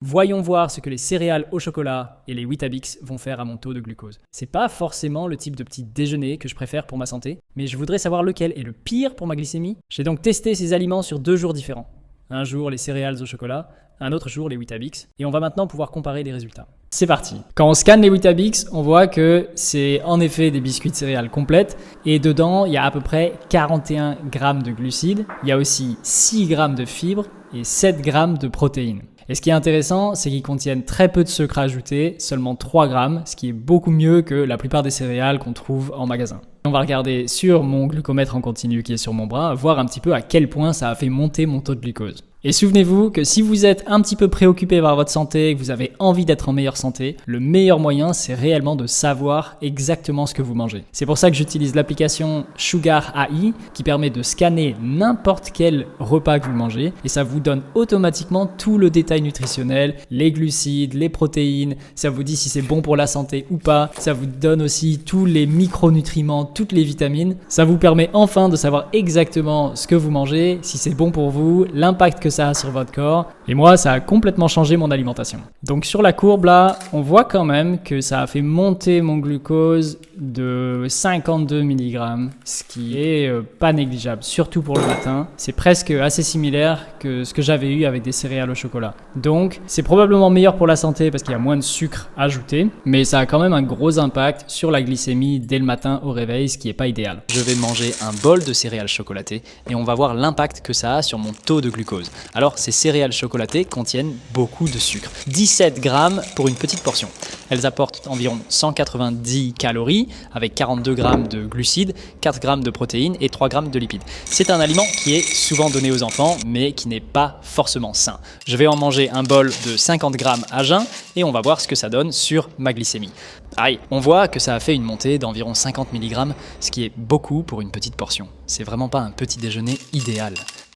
Voyons voir ce que les céréales au chocolat et les Weetabix vont faire à mon taux de glucose. C'est pas forcément le type de petit déjeuner que je préfère pour ma santé, mais je voudrais savoir lequel est le pire pour ma glycémie. J'ai donc testé ces aliments sur 2 jours différents. Un jour les céréales au chocolat, un autre jour les Weetabix, et on va maintenant pouvoir comparer les résultats. C'est parti. Quand on scanne les Weetabix, on voit que c'est en effet des biscuits de céréales complètes, et dedans il y a à peu près 41 grammes de glucides, il y a aussi 6 grammes de fibres et 7 grammes de protéines. Et ce qui est intéressant, c'est qu'ils contiennent très peu de sucre ajouté, seulement 3 grammes, ce qui est beaucoup mieux que la plupart des céréales qu'on trouve en magasin. On va regarder sur mon glucomètre en continu qui est sur mon bras, voir un petit peu à quel point ça a fait monter mon taux de glucose. Et souvenez-vous que si vous êtes un petit peu préoccupé par votre santé et que vous avez envie d'être en meilleure santé, le meilleur moyen, c'est réellement de savoir exactement ce que vous mangez. C'est pour ça que j'utilise l'application Sugar AI qui permet de scanner n'importe quel repas que vous mangez et ça vous donne automatiquement tout le détail nutritionnel, les glucides, les protéines, ça vous dit si c'est bon pour la santé ou pas, ça vous donne aussi tous les micronutriments, toutes les vitamines. Ça vous permet enfin de savoir exactement ce que vous mangez, si c'est bon pour vous, l'impact que ça a sur votre corps. Et moi, ça a complètement changé mon alimentation. Donc sur la courbe là, on voit quand même que ça a fait monter mon glucose de 52 mg, ce qui est pas négligeable, surtout pour le matin. C'est presque assez similaire que ce que j'avais eu avec des céréales au chocolat. Donc c'est probablement meilleur pour la santé parce qu'il y a moins de sucre ajouté, mais ça a quand même un gros impact sur la glycémie dès le matin au réveil, ce qui n'est pas idéal. Je vais manger un bol de céréales chocolatées et on va voir l'impact que ça a sur mon taux de glucose. Alors, ces céréales chocolatées contiennent beaucoup de sucre, 17 grammes pour une petite portion. Elles apportent environ 190 calories avec 42 grammes de glucides, 4 grammes de protéines et 3 grammes de lipides. C'est un aliment qui est souvent donné aux enfants, mais qui n'est pas forcément sain. Je vais en manger un bol de 50 grammes à jeun et on va voir ce que ça donne sur ma glycémie. Aïe, on voit que ça a fait une montée d'environ 50 mg, ce qui est beaucoup pour une petite portion. C'est vraiment pas un petit déjeuner idéal.